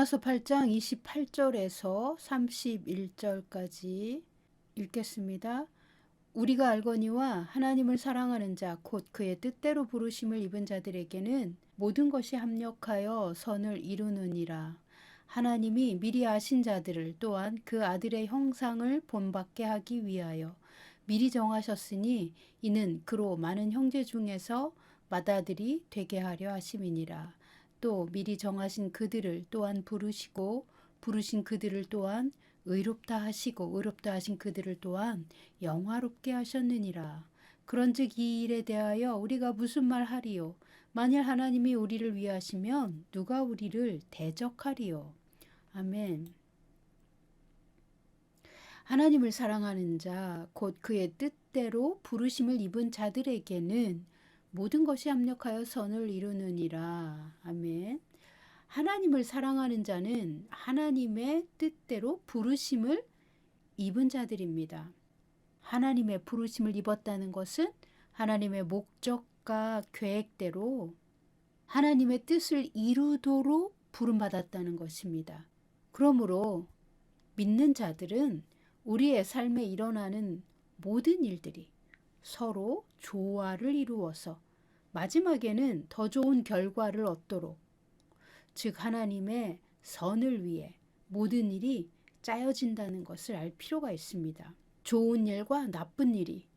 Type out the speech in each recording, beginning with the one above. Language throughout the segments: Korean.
로마서 8장 28절에서 31절까지 읽겠습니다. 우리가 알거니와 하나님을 사랑하는 자 곧 그의 뜻대로 부르심을 입은 자들에게는 모든 것이 합력하여 선을 이루느니라. 하나님이 미리 아신 자들을 또한 그 아들의 형상을 본받게 하기 위하여 미리 정하셨으니 이는 그로 많은 형제 중에서 맏아들이 되게 하려 하심이니라. 또 미리 정하신 그들을 또한 부르시고 부르신 그들을 또한 의롭다 하시고 의롭다 하신 그들을 또한 영화롭게 하셨느니라. 그런즉 이 일에 대하여 우리가 무슨 말 하리요? 만일 하나님이 우리를 위하시면 누가 우리를 대적하리요? 아멘. 하나님을 사랑하는 자 곧 그의 뜻대로 부르심을 입은 자들에게는 모든 것이 합력하여 선을 이루느니라. 아멘. 하나님을 사랑하는 자는 하나님의 뜻대로 부르심을 입은 자들입니다. 하나님의 부르심을 입었다는 것은 하나님의 목적과 계획대로 하나님의 뜻을 이루도록 부름받았다는 것입니다. 그러므로 믿는 자들은 우리의 삶에 일어나는 모든 일들이 서로 조화를 이루어서 마지막에는 더 좋은 결과를 얻도록, 즉 하나님의 선을 위해 모든 일이 짜여진다는 것을 알 필요가 있습니다. 좋은 일과 나쁜 일이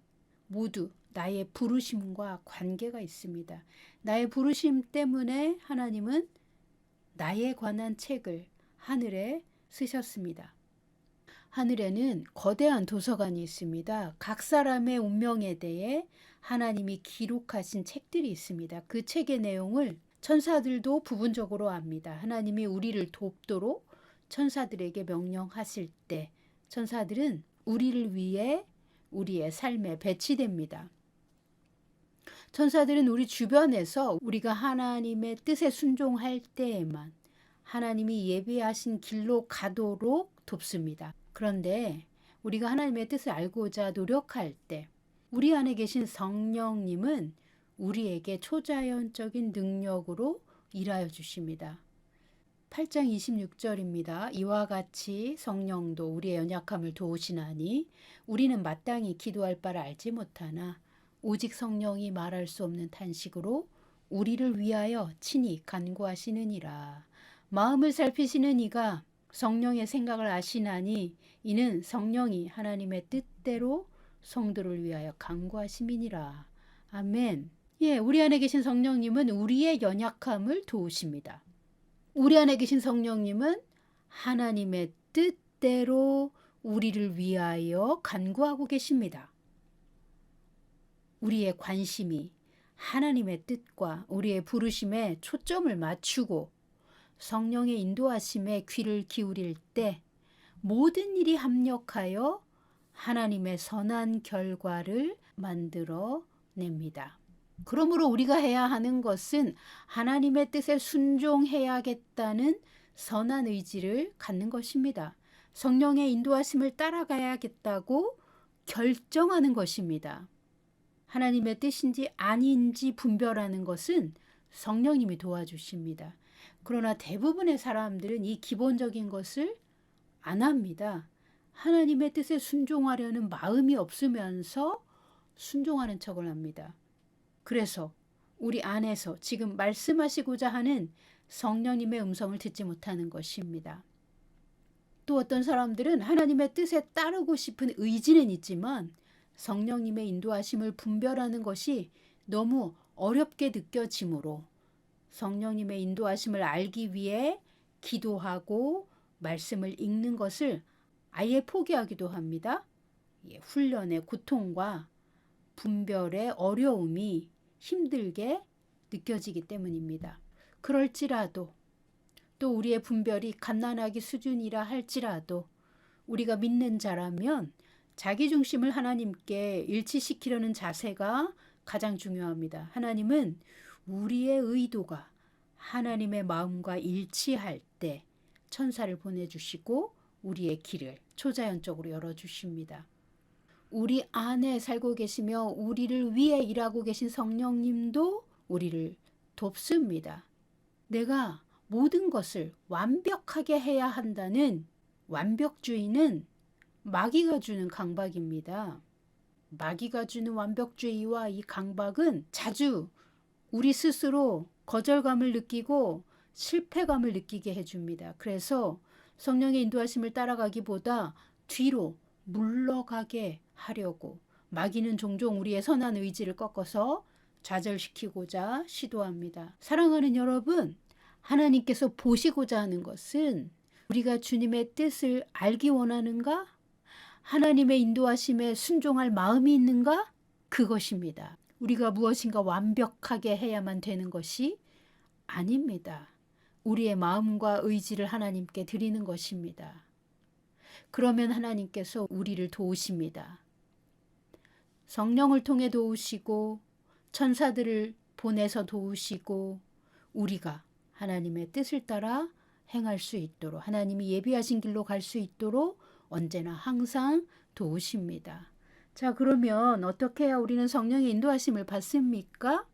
모두 나의 부르심과 관계가 있습니다. 나의 부르심 때문에 하나님은 나에 관한 책을 하늘에 쓰셨습니다. 하늘에는 거대한 도서관이 있습니다. 각 사람의 운명에 대해 하나님이 기록하신 책들이 있습니다. 그 책의 내용을 천사들도 부분적으로 압니다. 하나님이 우리를 돕도록 천사들에게 명령하실 때 천사들은 우리를 위해 우리의 삶에 배치됩니다. 천사들은 우리 주변에서 우리가 하나님의 뜻에 순종할 때에만 하나님이 예비하신 길로 가도록 돕습니다. 그런데 우리가 하나님의 뜻을 알고자 노력할 때 우리 안에 계신 성령님은 우리에게 초자연적인 능력으로 일하여 주십니다. 8장 26절입니다. 이와 같이 성령도 우리의 연약함을 도우시나니 우리는 마땅히 기도할 바를 알지 못하나 오직 성령이 말할 수 없는 탄식으로 우리를 위하여 친히 간구하시느니라. 마음을 살피시는 이가 성령의 생각을 아시나니 이는 성령이 하나님의 뜻대로 성도를 위하여 간구하심이니라. 아멘. 우리 안에 계신 성령님은 우리의 연약함을 도우십니다. 우리 안에 계신 성령님은 하나님의 뜻대로 우리를 위하여 간구하고 계십니다. 우리의 관심이 하나님의 뜻과 우리의 부르심에 초점을 맞추고 성령의 인도하심에 귀를 기울일 때 모든 일이 합력하여 하나님의 선한 결과를 만들어 냅니다. 그러므로 우리가 해야 하는 것은 하나님의 뜻에 순종해야겠다는 선한 의지를 갖는 것입니다. 성령의 인도하심을 따라가야겠다고 결정하는 것입니다. 하나님의 뜻인지 아닌지 분별하는 것은 성령님이 도와주십니다. 그러나 대부분의 사람들은 이 기본적인 것을 안 합니다. 하나님의 뜻에 순종하려는 마음이 없으면서 순종하는 척을 합니다. 그래서 우리 안에서 지금 말씀하시고자 하는 성령님의 음성을 듣지 못하는 것입니다. 또 어떤 사람들은 하나님의 뜻에 따르고 싶은 의지는 있지만 성령님의 인도하심을 분별하는 것이 너무 어렵게 느껴지므로 성령님의 인도하심을 알기 위해 기도하고 말씀을 읽는 것을 아예 포기하기도 합니다. 훈련의 고통과 분별의 어려움이 힘들게 느껴지기 때문입니다. 그럴지라도 또 우리의 분별이 갓난아기 수준이라 할지라도 우리가 믿는 자라면 자기 중심을 하나님께 일치시키려는 자세가 가장 중요합니다. 하나님은 우리의 의도가 하나님의 마음과 일치할 때 천사를 보내주시고 우리의 길을 초자연적으로 열어주십니다. 우리 안에 살고 계시며 우리를 위해 일하고 계신 성령님도 우리를 돕습니다. 내가 모든 것을 완벽하게 해야 한다는 완벽주의는 마귀가 주는 강박입니다. 마귀가 주는 완벽주의와 이 강박은 자주 우리 스스로 거절감을 느끼고 실패감을 느끼게 해줍니다. 그래서 성령의 인도하심을 따라가기보다 뒤로 물러가게 하려고 마귀는 종종 우리의 선한 의지를 꺾어서 좌절시키고자 시도합니다. 사랑하는 여러분, 하나님께서 보시고자 하는 것은 우리가 주님의 뜻을 알기 원하는가? 하나님의 인도하심에 순종할 마음이 있는가? 그것입니다. 우리가 무엇인가 완벽하게 해야만 되는 것이 아닙니다. 우리의 마음과 의지를 하나님께 드리는 것입니다. 그러면 하나님께서 우리를 도우십니다. 성령을 통해 도우시고 천사들을 보내서 도우시고 우리가 하나님의 뜻을 따라 행할 수 있도록 하나님이 예비하신 길로 갈 수 있도록 언제나 항상 도우십니다. 자, 그러면 어떻게 해야 우리는 성령의 인도하심을 받습니까?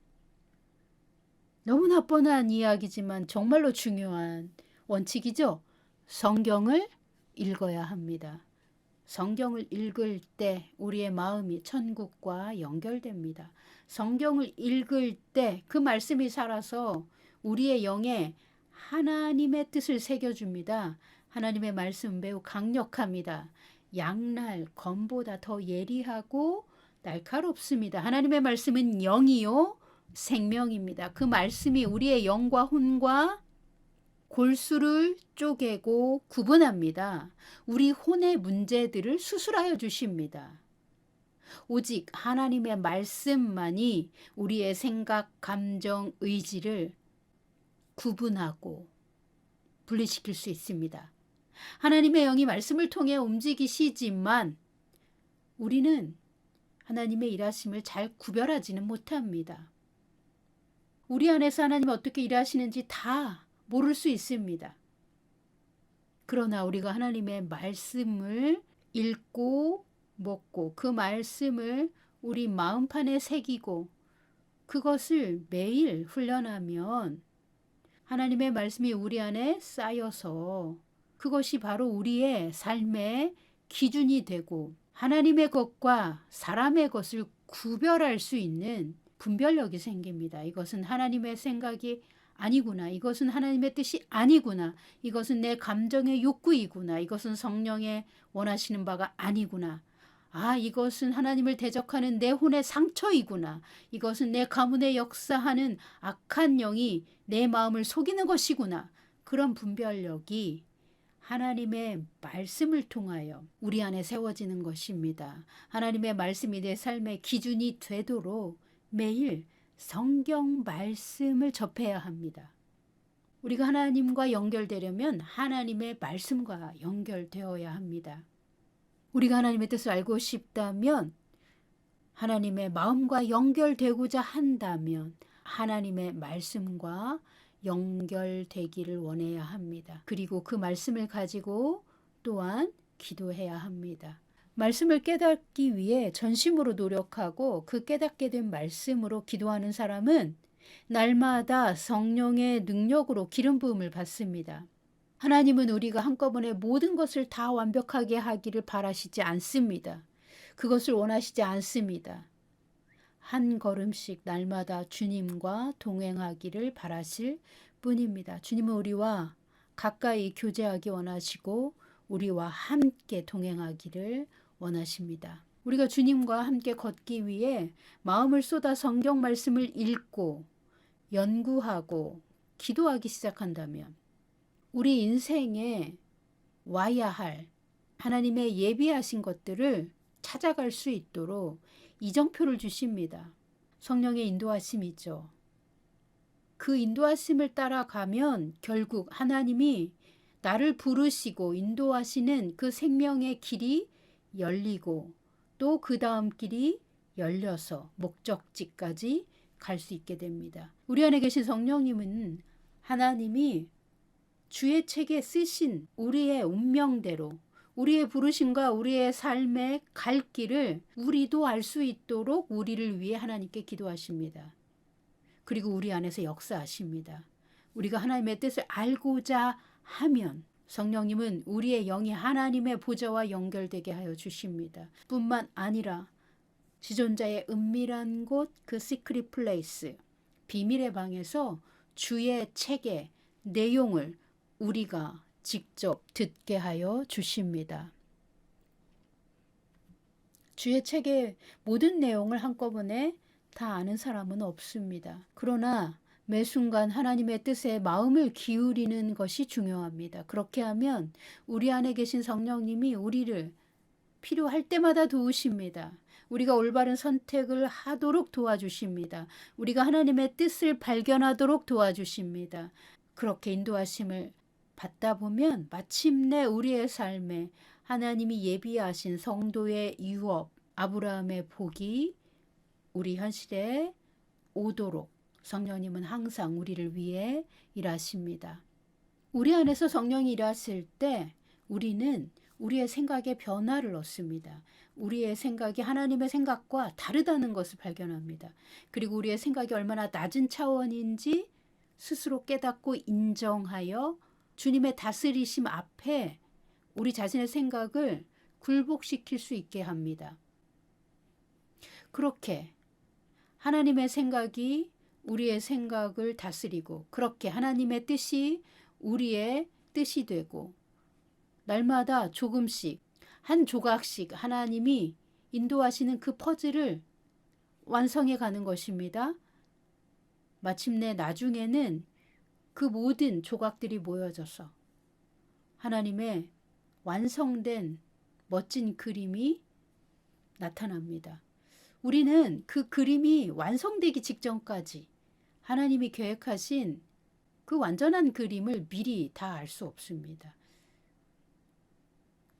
너무나 뻔한 이야기지만 정말로 중요한 원칙이죠. 성경을 읽어야 합니다. 성경을 읽을 때 우리의 마음이 천국과 연결됩니다. 성경을 읽을 때 그 말씀이 살아서 우리의 영에 하나님의 뜻을 새겨줍니다. 하나님의 말씀은 매우 강력합니다. 양날, 검보다 더 예리하고 날카롭습니다. 하나님의 말씀은 영이요 생명입니다. 그 말씀이 우리의 영과 혼과 골수를 쪼개고 구분합니다. 우리 혼의 문제들을 수술하여 주십니다. 오직 하나님의 말씀만이 우리의 생각, 감정, 의지를 구분하고 분리시킬 수 있습니다. 하나님의 영이 말씀을 통해 움직이시지만 우리는 하나님의 일하심을 잘 구별하지는 못합니다. 우리 안에서 하나님이 어떻게 일하시는지 다 모를 수 있습니다. 그러나 우리가 하나님의 말씀을 읽고 먹고 그 말씀을 우리 마음판에 새기고 그것을 매일 훈련하면 하나님의 말씀이 우리 안에 쌓여서 그것이 바로 우리의 삶의 기준이 되고 하나님의 것과 사람의 것을 구별할 수 있는 분별력이 생깁니다. 이것은 하나님의 생각이 아니구나. 이것은 하나님의 뜻이 아니구나. 이것은 내 감정의 욕구이구나. 이것은 성령의 원하시는 바가 아니구나. 아, 이것은 하나님을 대적하는 내 혼의 상처이구나. 이것은 내 가문에 역사하는 악한 영이 내 마음을 속이는 것이구나. 그런 분별력이 하나님의 말씀을 통하여 우리 안에 세워지는 것입니다. 하나님의 말씀이 내 삶의 기준이 되도록 매일 성경 말씀을 접해야 합니다. 우리가 하나님과 연결되려면 하나님의 말씀과 연결되어야 합니다. 우리가 하나님의 뜻을 알고 싶다면 하나님의 마음과 연결되고자 한다면 하나님의 말씀과 연결되기를 원해야 합니다. 그리고 그 말씀을 가지고 또한 기도해야 합니다. 말씀을 깨닫기 위해 전심으로 노력하고 그 깨닫게 된 말씀으로 기도하는 사람은 날마다 성령의 능력으로 기름 부음을 받습니다. 하나님은 우리가 한꺼번에 모든 것을 다 완벽하게 하기를 바라시지 않습니다. 그것을 원하시지 않습니다. 한 걸음씩 날마다 주님과 동행하기를 바라실 뿐입니다. 주님은 우리와 가까이 교제하기 원하시고 우리와 함께 동행하기를 원하십니다. 우리가 주님과 함께 걷기 위해 마음을 쏟아 성경 말씀을 읽고 연구하고 기도하기 시작한다면 우리 인생에 와야 할 하나님의 예비하신 것들을 찾아갈 수 있도록 이정표를 주십니다. 성령의 인도하심이죠. 그 인도하심을 따라가면 결국 하나님이 나를 부르시고 인도하시는 그 생명의 길이 열리고 또 그 다음 길이 열려서 목적지까지 갈 수 있게 됩니다. 우리 안에 계신 성령님은 하나님이 주의 책에 쓰신 우리의 운명대로 우리의 부르심과 우리의 삶의 갈 길을 우리도 알 수 있도록 우리를 위해 하나님께 기도하십니다. 그리고 우리 안에서 역사하십니다. 우리가 하나님의 뜻을 알고자 하면 성령님은 우리의 영이 하나님의 보좌와 연결되게 하여 주십니다. 뿐만 아니라 지존자의 은밀한 곳, 그 시크릿 플레이스, 비밀의 방에서 주의 책의 내용을 우리가 직접 듣게 하여 주십니다. 주의 책의 모든 내용을 한꺼번에 다 아는 사람은 없습니다. 그러나 매 순간 하나님의 뜻에 마음을 기울이는 것이 중요합니다. 그렇게 하면 우리 안에 계신 성령님이 우리를 필요할 때마다 도우십니다. 우리가 올바른 선택을 하도록 도와주십니다. 우리가 하나님의 뜻을 발견하도록 도와주십니다. 그렇게 인도하심을 받다 보면 마침내 우리의 삶에 하나님이 예비하신 성도의 유업, 아브라함의 복이 우리 현실에 오도록 성령님은 항상 우리를 위해 일하십니다. 우리 안에서 성령이 일하실 때 우리는 우리의 생각에 변화를 얻습니다. 우리의 생각이 하나님의 생각과 다르다는 것을 발견합니다. 그리고 우리의 생각이 얼마나 낮은 차원인지 스스로 깨닫고 인정하여 주님의 다스리심 앞에 우리 자신의 생각을 굴복시킬 수 있게 합니다. 그렇게 하나님의 생각이 우리의 생각을 다스리고 그렇게 하나님의 뜻이 우리의 뜻이 되고 날마다 조금씩 한 조각씩 하나님이 인도하시는 그 퍼즐을 완성해 가는 것입니다. 마침내 나중에는 그 모든 조각들이 모여져서 하나님의 완성된 멋진 그림이 나타납니다. 우리는 그 그림이 완성되기 직전까지 하나님이 계획하신 그 완전한 그림을 미리 다 알 수 없습니다.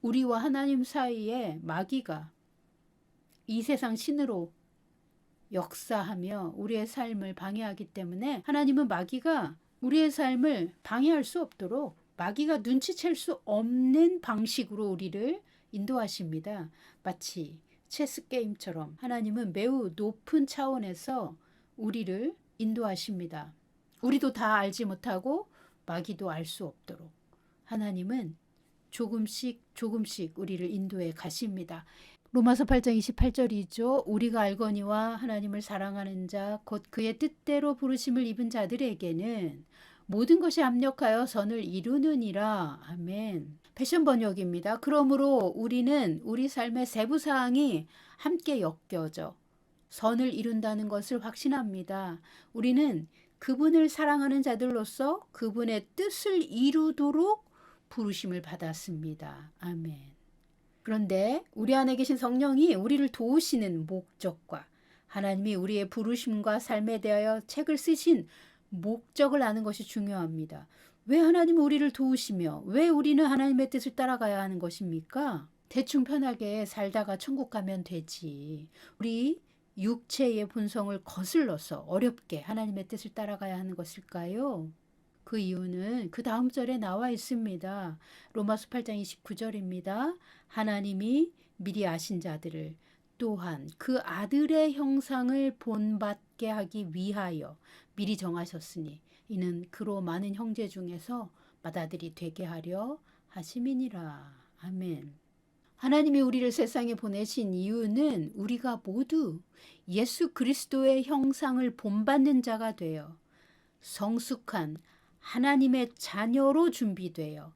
우리와 하나님 사이에 마귀가 이 세상 신으로 역사하며 우리의 삶을 방해하기 때문에 하나님은 마귀가 우리의 삶을 방해할 수 없도록 마귀가 눈치챌 수 없는 방식으로 우리를 인도하십니다. 마치 체스 게임처럼 하나님은 매우 높은 차원에서 우리를 인도하십니다. 우리도 다 알지 못하고 마귀도 알 수 없도록 하나님은 조금씩 우리를 인도해 가십니다. 로마서 8장 28절이죠. 우리가 알거니와 하나님을 사랑하는 자 곧 그의 뜻대로 부르심을 입은 자들에게는 모든 것이 합력하여 선을 이루느니라. 아멘. 패션 번역입니다. 그러므로 우리는 우리 삶의 세부사항이 함께 엮여져 선을 이룬다는 것을 확신합니다. 우리는 그분을 사랑하는 자들로서 그분의 뜻을 이루도록 부르심을 받았습니다. 아멘. 그런데 우리 안에 계신 성령이 우리를 도우시는 목적과 하나님이 우리의 부르심과 삶에 대하여 책을 쓰신 목적을 아는 것이 중요합니다. 왜 하나님은 우리를 도우시며 왜 우리는 하나님의 뜻을 따라가야 하는 것입니까? 대충 편하게 살다가 천국 가면 되지. 우리 육체의 본성을 거슬러서 어렵게 하나님의 뜻을 따라가야 하는 것일까요? 그 이유는 그 다음 절에 나와 있습니다. 로마서 8장 29절입니다. 하나님이 미리 아신 자들을 또한 그 아들의 형상을 본받게 하기 위하여 미리 정하셨으니 이는 그로 많은 형제 중에서 맏아들이 되게 하려 하심이니라. 아멘. 하나님이 우리를 세상에 보내신 이유는 우리가 모두 예수 그리스도의 형상을 본받는 자가 되어 성숙한 하나님의 자녀로 준비되어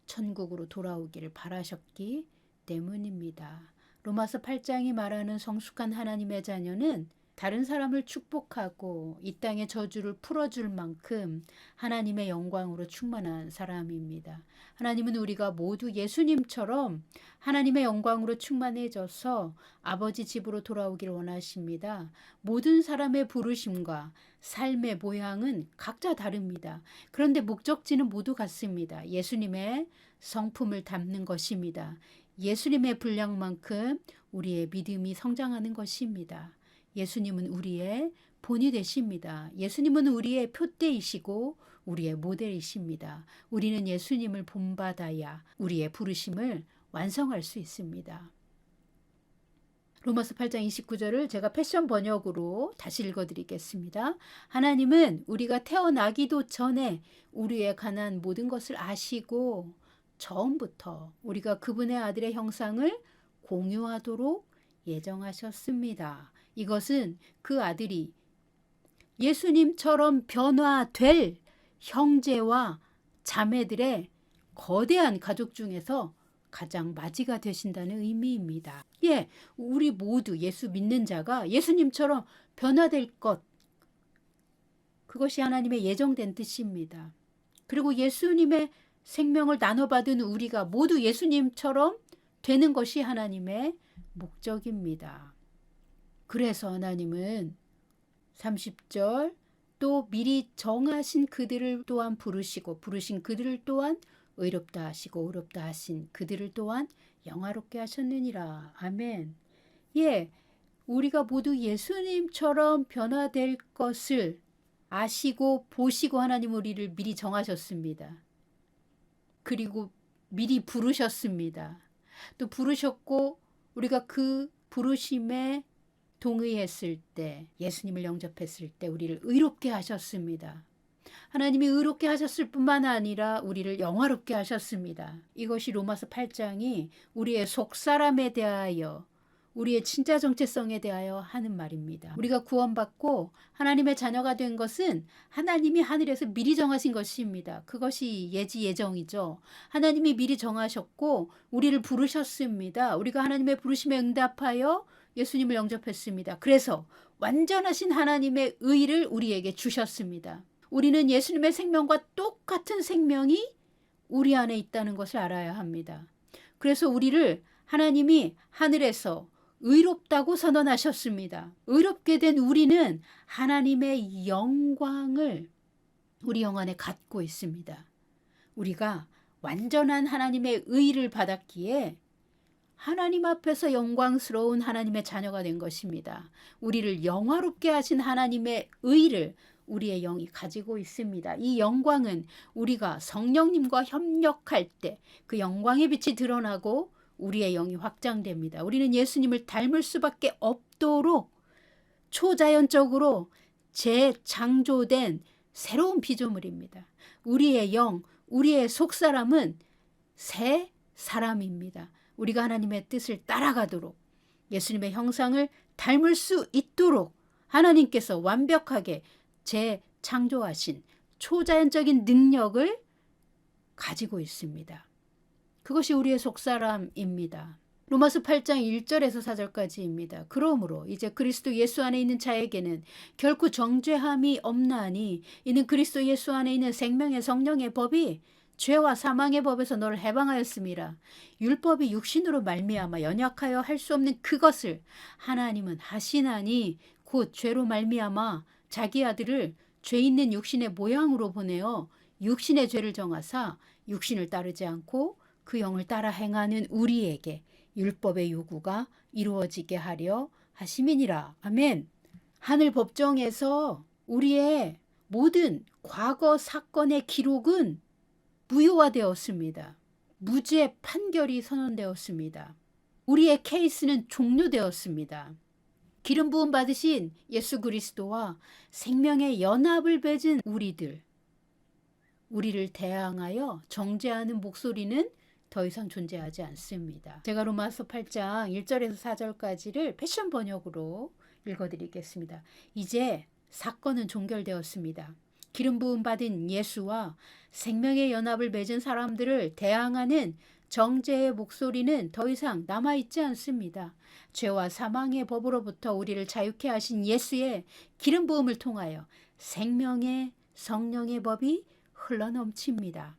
천국으로 돌아오기를 바라셨기 때문입니다. 로마서 8장이 말하는 성숙한 하나님의 자녀는 다른 사람을 축복하고 이 땅의 저주를 풀어줄 만큼 하나님의 영광으로 충만한 사람입니다. 하나님은 우리가 모두 예수님처럼 하나님의 영광으로 충만해져서 아버지 집으로 돌아오기를 원하십니다. 모든 사람의 부르심과 삶의 모양은 각자 다릅니다. 그런데 목적지는 모두 같습니다. 예수님의 성품을 담는 것입니다. 예수님의 분량만큼 우리의 믿음이 성장하는 것입니다. 예수님은 우리의 본이 되십니다. 예수님은 우리의 표대이시고 우리의 모델이십니다. 우리는 예수님을 본받아야 우리의 부르심을 완성할 수 있습니다. 로마서 8장 29절을 제가 패션 번역으로 다시 읽어드리겠습니다. 하나님은 우리가 태어나기도 전에 우리의 관한 모든 것을 아시고 처음부터 우리가 그분의 아들의 형상을 공유하도록 예정하셨습니다. 이것은 그 아들이 예수님처럼 변화될 형제와 자매들의 거대한 가족 중에서 가장 맞이가 되신다는 의미입니다. 예, 우리 모두 예수 믿는 자가 예수님처럼 변화될 것, 그것이 하나님의 예정된 뜻입니다. 그리고 예수님의 생명을 나눠받은 우리가 모두 예수님처럼 되는 것이 하나님의 목적입니다. 그래서 하나님은 30절 또 미리 정하신 그들을 또한 부르시고 부르신 그들을 또한 의롭다 하시고 의롭다 하신 그들을 또한 영화롭게 하셨느니라. 아멘. 예, 우리가 모두 예수님처럼 변화될 것을 아시고 보시고 하나님 우리를 미리 정하셨습니다. 그리고 미리 부르셨습니다. 또 부르셨고 우리가 그 부르심에 동의했을 때, 예수님을 영접했을 때 우리를 의롭게 하셨습니다. 하나님이 의롭게 하셨을 뿐만 아니라 우리를 영화롭게 하셨습니다. 이것이 로마서 8장이 우리의 속사람에 대하여, 우리의 진짜 정체성에 대하여 하는 말입니다. 우리가 구원받고 하나님의 자녀가 된 것은 하나님이 하늘에서 미리 정하신 것입니다. 그것이 예정이죠. 하나님이 미리 정하셨고 우리를 부르셨습니다. 우리가 하나님의 부르심에 응답하여 예수님을 영접했습니다. 그래서 완전하신 하나님의 의를 우리에게 주셨습니다. 우리는 예수님의 생명과 똑같은 생명이 우리 안에 있다는 것을 알아야 합니다. 그래서 우리를 하나님이 하늘에서 의롭다고 선언하셨습니다. 의롭게 된 우리는 하나님의 영광을 우리 영 안에 갖고 있습니다. 우리가 완전한 하나님의 의를 받았기에 하나님 앞에서 영광스러운 하나님의 자녀가 된 것입니다. 우리를 영화롭게 하신 하나님의 의를 우리의 영이 가지고 있습니다. 이 영광은 우리가 성령님과 협력할 때 그 영광의 빛이 드러나고 우리의 영이 확장됩니다. 우리는 예수님을 닮을 수밖에 없도록 초자연적으로 재창조된 새로운 피조물입니다. 우리의 영, 우리의 속사람은 새 사람입니다. 우리가 하나님의 뜻을 따라가도록 예수님의 형상을 닮을 수 있도록 하나님께서 완벽하게 재창조하신 초자연적인 능력을 가지고 있습니다. 그것이 우리의 속사람입니다. 로마서 8장 1절에서 4절까지입니다. 그러므로 이제 그리스도 예수 안에 있는 자에게는 결코 정죄함이 없나니 이는 그리스도 예수 안에 있는 생명의 성령의 법이 죄와 사망의 법에서 너를 해방하였음이라. 율법이 육신으로 말미암아 연약하여 할 수 없는 그것을 하나님은 하시나니 곧 죄로 말미암아 자기 아들을 죄 있는 육신의 모양으로 보내어 육신의 죄를 정하사 육신을 따르지 않고 그 영을 따라 행하는 우리에게 율법의 요구가 이루어지게 하려 하심이니라. 아멘. 하늘 법정에서 우리의 모든 과거 사건의 기록은 무효화되었습니다. 무죄 판결이 선언되었습니다. 우리의 케이스는 종료되었습니다. 기름 부음 받으신 예수 그리스도와 생명의 연합을 맺은 우리를 대항하여 정죄하는 목소리는 더 이상 존재하지 않습니다. 제가 로마서 8장 1절에서 4절까지를 패션 번역으로 읽어드리겠습니다. 이제 사건은 종결되었습니다. 기름 부음 받은 예수와 생명의 연합을 맺은 사람들을 대항하는 정죄의 목소리는 더 이상 남아있지 않습니다. 죄와 사망의 법으로부터 우리를 자유케 하신 예수의 기름 부음을 통하여 생명의 성령의 법이 흘러넘칩니다.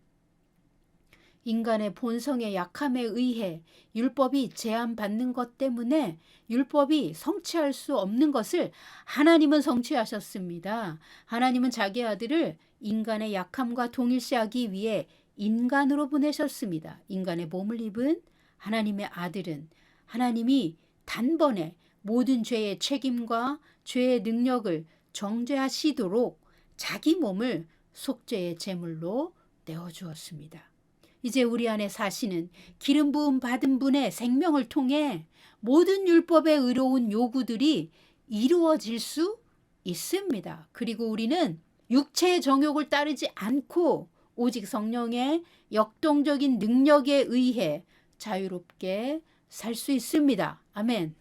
인간의 본성의 약함에 의해 율법이 제한받는 것 때문에 율법이 성취할 수 없는 것을 하나님은 성취하셨습니다. 하나님은 자기 아들을 인간의 약함과 동일시하기 위해 인간으로 보내셨습니다. 인간의 몸을 입은 하나님의 아들은 하나님이 단번에 모든 죄의 책임과 죄의 능력을 정죄하시도록 자기 몸을 속죄의 제물로 내어주었습니다. 이제 우리 안에 사시는 기름 부음 받은 분의 생명을 통해 모든 율법의 의로운 요구들이 이루어질 수 있습니다. 그리고 우리는 육체의 정욕을 따르지 않고 오직 성령의 역동적인 능력에 의해 자유롭게 살 수 있습니다. 아멘.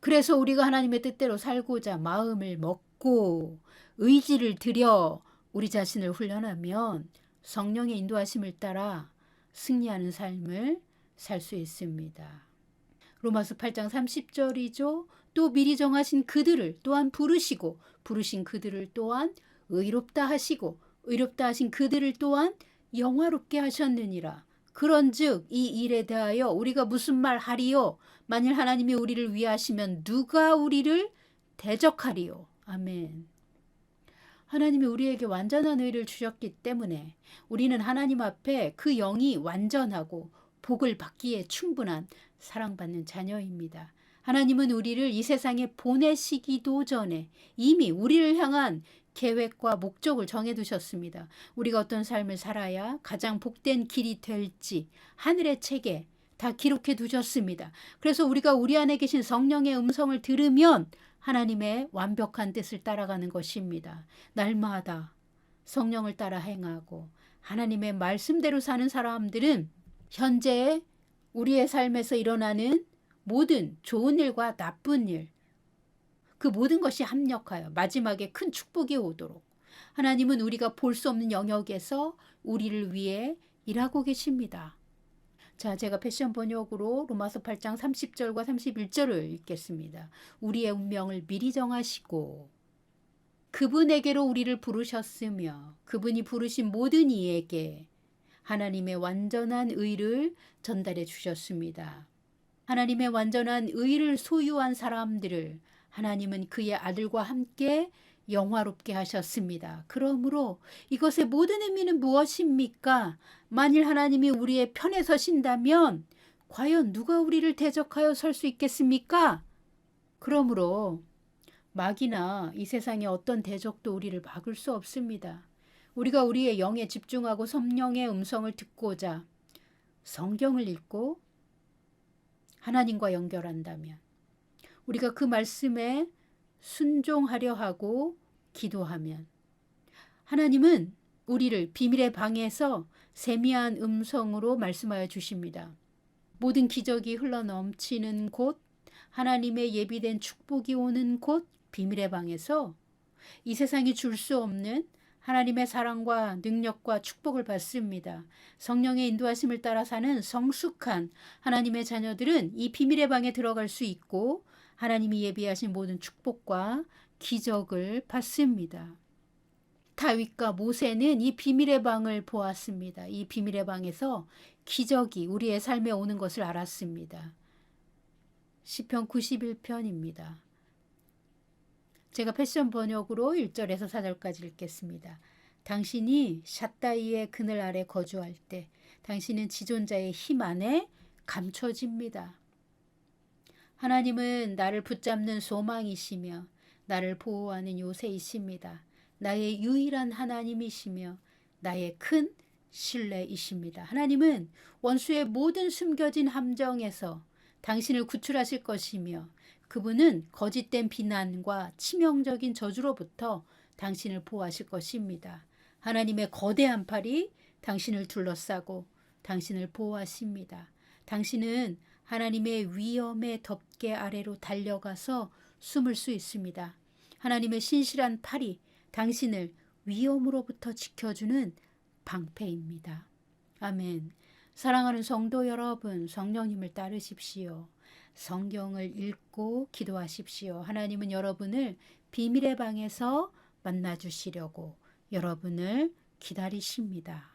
그래서 우리가 하나님의 뜻대로 살고자 마음을 먹고 의지를 들여 우리 자신을 훈련하면 성령의 인도하심을 따라 승리하는 삶을 살 수 있습니다. 로마서 8장 30절이죠. 또 미리 정하신 그들을 또한 부르시고 부르신 그들을 또한 의롭다 하시고 의롭다 하신 그들을 또한 영화롭게 하셨느니라. 그런즉 이 일에 대하여 우리가 무슨 말 하리요? 만일 하나님이 우리를 위하시면 누가 우리를 대적하리요? 아멘. 하나님이 우리에게 완전한 의를 주셨기 때문에 우리는 하나님 앞에 그 영이 완전하고 복을 받기에 충분한 사랑받는 자녀입니다. 하나님은 우리를 이 세상에 보내시기도 전에 이미 우리를 향한 계획과 목적을 정해두셨습니다. 우리가 어떤 삶을 살아야 가장 복된 길이 될지 하늘의 책에 다 기록해 두셨습니다. 그래서 우리가 우리 안에 계신 성령의 음성을 들으면 하나님의 완벽한 뜻을 따라가는 것입니다. 날마다 성령을 따라 행하고 하나님의 말씀대로 사는 사람들은 현재 우리의 삶에서 일어나는 모든 좋은 일과 나쁜 일, 그 모든 것이 합력하여 마지막에 큰 축복이 오도록 하나님은 우리가 볼 수 없는 영역에서 우리를 위해 일하고 계십니다. 자, 제가 패션 번역으로 로마서 8장 30절과 31절을 읽겠습니다. 우리의 운명을 미리 정하시고 그분에게로 우리를 부르셨으며 그분이 부르신 모든 이에게 하나님의 완전한 의를 전달해 주셨습니다. 하나님의 완전한 의를 소유한 사람들을 하나님은 그의 아들과 함께 영화롭게 하셨습니다. 그러므로 이것의 모든 의미는 무엇입니까? 만일 하나님이 우리의 편에 서신다면 과연 누가 우리를 대적하여 설 수 있겠습니까? 그러므로 마귀나 이 세상의 어떤 대적도 우리를 막을 수 없습니다. 우리가 우리의 영에 집중하고 성령의 음성을 듣고자 성경을 읽고 하나님과 연결한다면 우리가 그 말씀에 순종하려 하고 기도하면 하나님은 우리를 비밀의 방에서 세미한 음성으로 말씀하여 주십니다. 모든 기적이 흘러넘치는 곳, 하나님의 예비된 축복이 오는 곳, 비밀의 방에서 이 세상이 줄 수 없는 하나님의 사랑과 능력과 축복을 받습니다. 성령의 인도하심을 따라 사는 성숙한 하나님의 자녀들은 이 비밀의 방에 들어갈 수 있고 하나님이 예비하신 모든 축복과 기적을 받습니다. 다윗과 모세는 이 비밀의 방을 보았습니다. 이 비밀의 방에서 기적이 우리의 삶에 오는 것을 알았습니다. 시편 91편입니다. 제가 패션 번역으로 1절에서 4절까지 읽겠습니다. 당신이 샷다이의 그늘 아래 거주할 때 당신은 지존자의 힘 안에 감춰집니다. 하나님은 나를 붙잡는 소망이시며 나를 보호하는 요새이십니다. 나의 유일한 하나님이시며 나의 큰 신뢰이십니다. 하나님은 원수의 모든 숨겨진 함정에서 당신을 구출하실 것이며 그분은 거짓된 비난과 치명적인 저주로부터 당신을 보호하실 것입니다. 하나님의 거대한 팔이 당신을 둘러싸고 당신을 보호하십니다. 당신은 하나님의 위엄의 덮개 아래로 달려가서 숨을 수 있습니다. 하나님의 신실한 팔이 당신을 위험으로부터 지켜주는 방패입니다. 아멘. 사랑하는 성도 여러분, 성령님을 따르십시오. 성경을 읽고 기도하십시오. 하나님은 여러분을 비밀의 방에서 만나주시려고 여러분을 기다리십니다.